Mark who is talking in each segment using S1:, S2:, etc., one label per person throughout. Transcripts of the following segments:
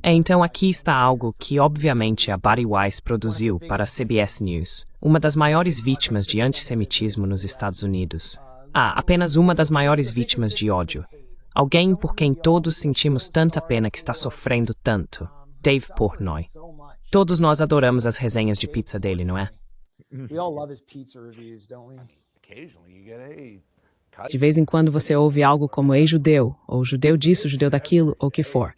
S1: Então aqui está algo que obviamente a Bari Weiss produziu para a CBS News, uma das maiores vítimas de antissemitismo nos Estados Unidos. Apenas uma das maiores vítimas de ódio. Alguém por quem todos sentimos tanta pena que está sofrendo tanto. Dave Portnoy. Todos nós adoramos as resenhas de pizza dele, não é?
S2: De vez em quando você ouve algo como ei-judeu, ou judeu disso, judeu daquilo, ou o que for.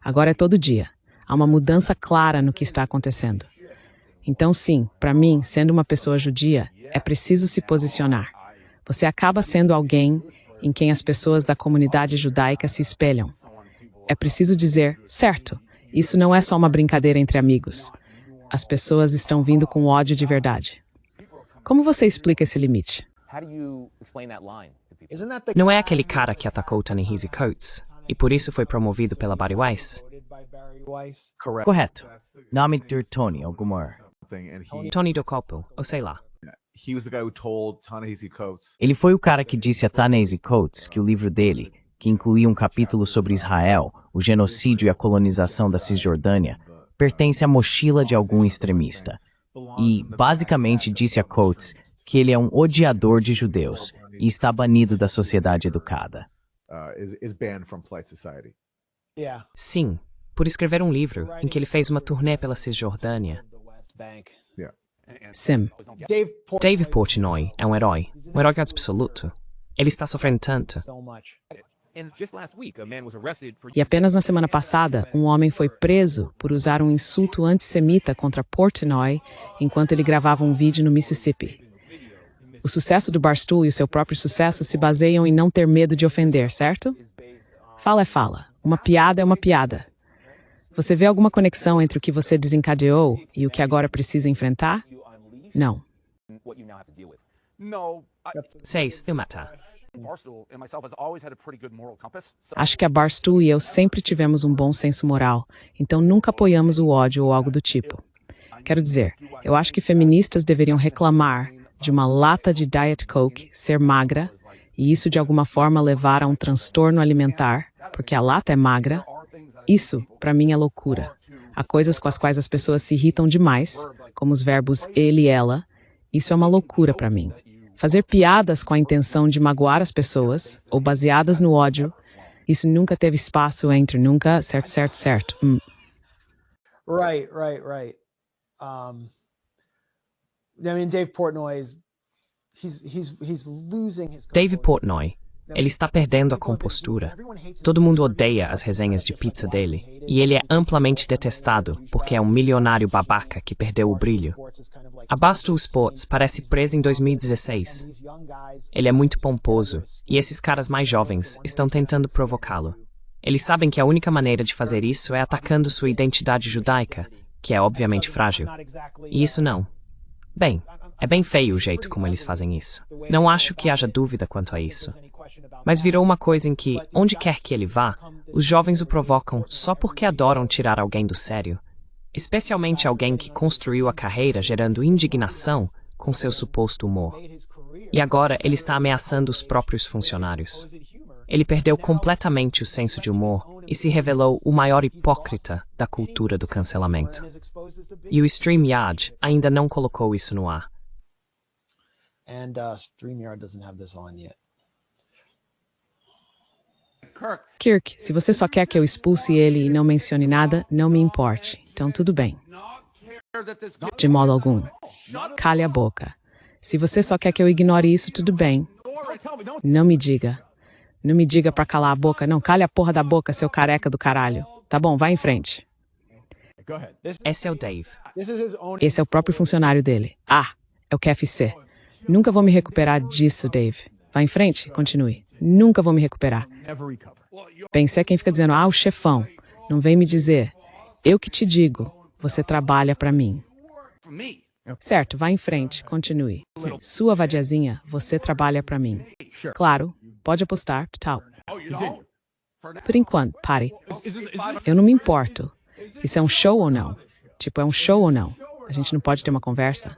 S2: Agora é todo dia. Há uma mudança clara no que está acontecendo. Então, sim, para mim, sendo uma pessoa judia, é preciso se posicionar. Você acaba sendo alguém em quem as pessoas da comunidade judaica se espelham. É preciso dizer, certo, isso não é só uma brincadeira entre amigos. As pessoas estão vindo com ódio de verdade. Como você explica esse limite?
S1: Não é aquele cara que atacou Ta-Nehisi Coates e por isso foi promovido pela Bari Weiss?
S3: Correto. Nome de Tony Ogumar.
S1: Tony Dokoupil, ou sei lá.
S3: Ele foi o cara que disse a Ta-Nehisi Coates que o livro dele, que incluía um capítulo sobre Israel, o genocídio e a colonização da Cisjordânia, pertence à mochila de algum extremista. E, basicamente, disse a Coates que ele é um odiador de judeus e está banido da sociedade educada.
S1: Sim, por escrever um livro em que ele fez uma turnê pela Cisjordânia.
S2: Sim.
S1: Dave Portnoy é um herói absoluto. Ele está sofrendo tanto.
S2: E apenas na semana passada, um homem foi preso por usar um insulto antissemita contra Portnoy enquanto ele gravava um vídeo no Mississippi. O sucesso do Barstool e o seu próprio sucesso se baseiam em não ter medo de ofender, certo? Fala é fala. Uma piada é uma piada. Você vê alguma conexão entre o que você desencadeou e o que agora precisa enfrentar? Não.
S1: Sei, Stilmata.
S2: Acho que a Barstool e eu sempre tivemos um bom senso moral, então nunca apoiamos o ódio ou algo do tipo. Quero dizer, eu acho que feministas deveriam reclamar de uma lata de Diet Coke ser magra e isso de alguma forma levar a um transtorno alimentar, porque a lata é magra. Isso, para mim, é loucura. Há coisas com as quais as pessoas se irritam demais, como os verbos ele e ela. Isso é uma loucura para mim. Fazer piadas com a intenção de magoar as pessoas, ou baseadas no ódio, isso nunca teve espaço entre nunca, certo.
S4: Right. Dave Portnoy
S1: Dave Portnoy, ele está perdendo a compostura. Todo mundo odeia as resenhas de pizza dele, e ele é amplamente detestado porque é um milionário babaca que perdeu o brilho. A Barstool Sports parece presa em 2016. Ele é muito pomposo, e esses caras mais jovens estão tentando provocá-lo. Eles sabem que a única maneira de fazer isso é atacando sua identidade judaica, que é obviamente frágil. E isso não. Bem, é bem feio o jeito como eles fazem isso. Não acho que haja dúvida quanto a isso. Mas virou uma coisa em que, onde quer que ele vá, os jovens o provocam só porque adoram tirar alguém do sério. Especialmente alguém que construiu a carreira gerando indignação com seu suposto humor. E agora ele está ameaçando os próprios funcionários. Ele perdeu completamente o senso de humor e se revelou o maior hipócrita da cultura do cancelamento. E o StreamYard ainda não colocou isso no ar.
S4: StreamYard doesn't have this on yet.
S2: Kirk, se você só quer que eu expulse ele e não mencione nada, não me importe. Então tudo bem. De modo algum. Cale a boca. Se você só quer que eu ignore isso, tudo bem. Não me diga. Não me diga pra calar a boca, não. Cale a porra da boca, seu careca do caralho. Tá bom, vai em frente.
S1: Esse é o Dave.
S2: Esse é o próprio funcionário dele. É o KFC. Nunca vou me recuperar disso, Dave. Vai em frente, continue. Nunca vou me recuperar. Bem, você é quem fica dizendo, o chefão. Não vem me dizer. Eu que te digo, você trabalha pra mim. Certo, vai em frente, continue. Sua vadiazinha, você trabalha pra mim. Claro, pode apostar, tal. Por enquanto, pare. Eu não me importo. Isso é um show ou não? Tipo, é um show ou não? A gente não pode ter uma conversa?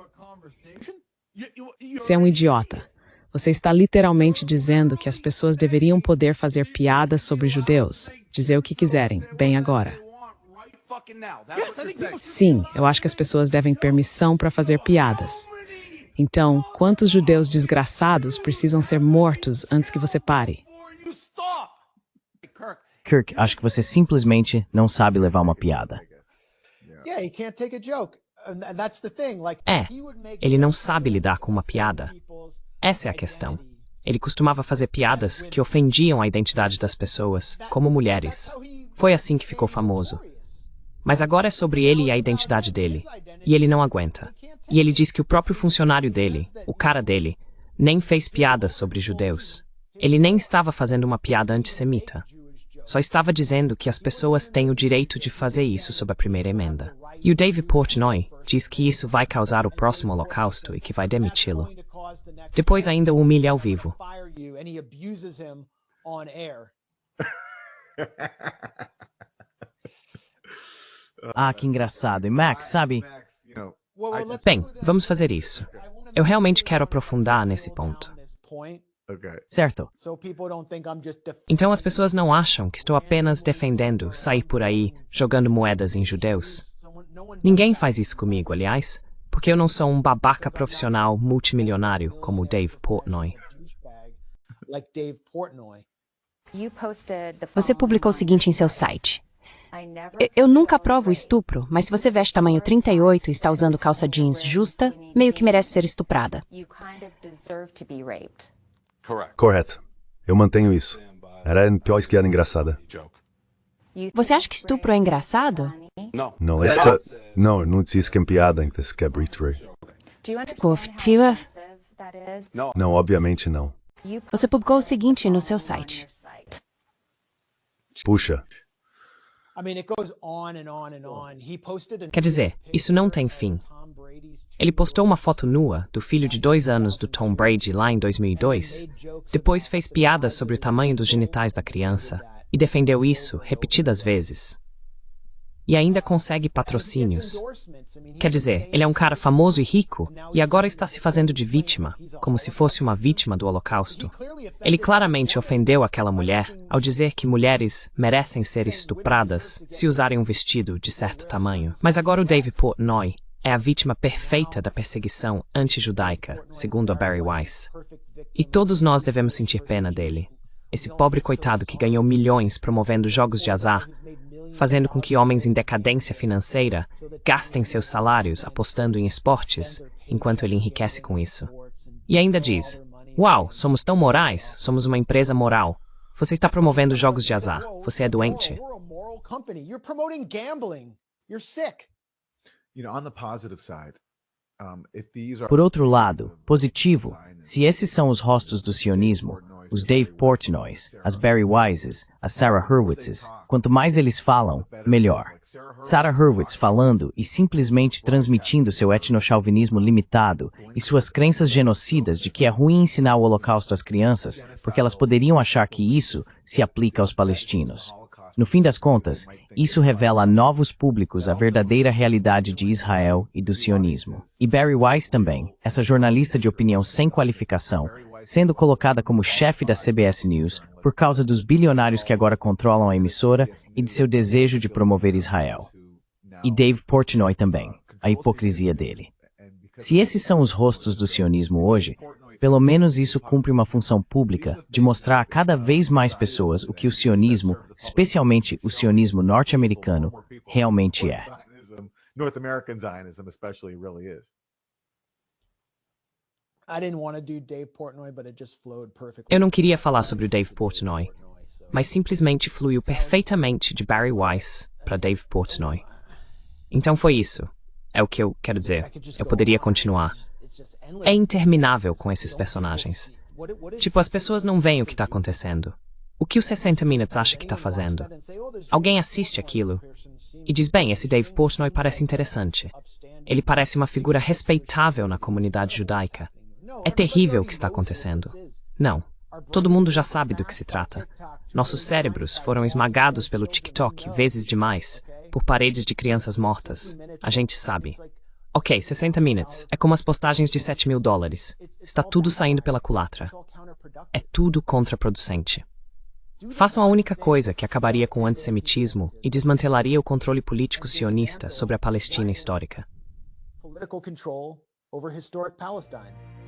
S2: Você é um idiota. Você está literalmente dizendo que as pessoas deveriam poder fazer piadas sobre judeus, dizer o que quiserem, bem agora. Sim, eu acho que as pessoas devem permissão para fazer piadas. Então, quantos judeus desgraçados precisam ser mortos antes que você pare?
S3: Kirk, acho que você simplesmente não sabe levar uma piada.
S4: Yeah, he can't take a joke. And that's the thing. Like,
S1: É,
S4: he would make
S1: ele não
S4: jokes
S1: sabe lidar com uma
S4: that
S1: piada.
S4: people's
S1: Essa é a questão.
S4: identity.
S1: Ele costumava fazer piadas que ofendiam a identidade das pessoas, como mulheres. Foi assim que ficou famoso. Mas agora é sobre ele e a identidade dele. E ele não aguenta. E ele diz que o próprio funcionário dele, o cara dele, nem fez piadas sobre judeus. Ele nem estava fazendo uma piada antissemita. Só estava dizendo que as pessoas têm o direito de fazer isso sob a primeira emenda. E o Dave Portnoy diz que isso vai causar o próximo holocausto e que vai demiti-lo. Depois ainda o humilha ao vivo.
S4: Fire you, and he abuses him on air.
S3: Ah, que engraçado. E Max, sabe?
S4: Well, let's
S1: Bem,
S4: do this.
S1: vamos fazer isso. Eu realmente quero aprofundar nesse ponto.
S4: This point,
S3: Certo.
S4: so people don't think I'm just
S1: Então as pessoas não acham que estou apenas defendendo sair por aí jogando moedas em judeus?
S4: no one
S1: Ninguém faz isso comigo, aliás, porque eu não sou um babaca profissional multimilionário como o Dave Portnoy.
S4: douchebag like Dave Portnoy.
S5: Você publicou o seguinte em seu site. Eu nunca aprovo estupro, mas se você veste tamanho 38 e está usando calça jeans justa, meio que merece ser estuprada.
S6: Correto. Eu mantenho isso. Era pior que era engraçada.
S5: Você acha que estupro é engraçado?
S6: Não, não disse isso que é piada, isso que é britry. Não, obviamente não.
S5: Você publicou o seguinte no seu site.
S6: Puxa,
S4: I mean, it goes on and on and on. He posted an
S1: Quer dizer, isso não tem fim.
S4: Tom Brady's
S1: Ele postou uma foto nua do filho de 2 anos do Tom Brady lá em 2002, depois fez piadas sobre o tamanho dos genitais da criança e defendeu isso repetidas vezes. E ainda consegue patrocínios.
S4: endorsements. I mean,
S1: Quer dizer, ele é um cara famoso e rico e agora está se fazendo de vítima, como se fosse uma vítima do Holocausto. Ele claramente ofendeu aquela mulher ao dizer que mulheres merecem ser estupradas se usarem um vestido de certo tamanho. Mas agora o Dave Portnoy é a vítima perfeita da perseguição anti-judaica, segundo a Barry Weiss. E todos nós devemos sentir pena dele. Esse pobre coitado que ganhou milhões promovendo jogos de azar, fazendo com que homens em decadência financeira gastem seus salários apostando em esportes, enquanto ele enriquece com isso. E ainda diz, uau, somos tão morais, somos uma empresa moral. Você está promovendo jogos de azar, você é doente.
S4: We're a moral company. You're promoting gambling. You're sick.
S3: Por outro lado, positivo, se esses são os rostos do sionismo, os Dave Portnoys, as Barry Wises, as Sarah Hurwitzes, quanto mais eles falam, melhor. Sarah Hurwitz falando e simplesmente transmitindo seu etnochauvinismo limitado e suas crenças genocidas de que é ruim ensinar o Holocausto às crianças porque elas poderiam achar que isso se aplica aos palestinos. No fim das contas, isso revela a novos públicos a verdadeira realidade de Israel e do sionismo. E Barry Weiss também, essa jornalista de opinião sem qualificação, sendo colocada como chefe da CBS News por causa dos bilionários que agora controlam a emissora e de seu desejo de promover Israel. E Dave Portnoy também, a hipocrisia dele. Se esses são os rostos do sionismo hoje, pelo menos isso cumpre uma função pública de mostrar a cada vez mais pessoas o que o sionismo, especialmente o sionismo norte-americano, realmente é.
S7: North American Zionism especially really is.
S4: I didn't want to do Dave Portnoy, but it just flowed perfectly.
S1: Eu não queria falar sobre o Dave Portnoy, mas simplesmente fluiu perfeitamente de Barry Weiss para Dave Portnoy. Então foi isso. É o que eu quero dizer. Eu poderia continuar. É interminável com esses personagens. Tipo, as pessoas não veem o que está acontecendo. O que o 60 Minutes acha que está fazendo? Alguém assiste aquilo e diz, bem, esse Dave Portnoy parece interessante. Ele parece uma figura respeitável na comunidade judaica. É terrível o que está acontecendo. Não. Todo mundo já sabe do que se trata. Nossos cérebros foram esmagados pelo TikTok vezes demais, por paredes de crianças mortas. A gente sabe. Ok, 60 minutes. É como as postagens de $7.000. Está tudo saindo pela culatra. É tudo contraproducente. Façam a única coisa que acabaria com o antissemitismo e desmantelaria o controle político sionista sobre a Palestina histórica.
S4: Political control over historic Palestine.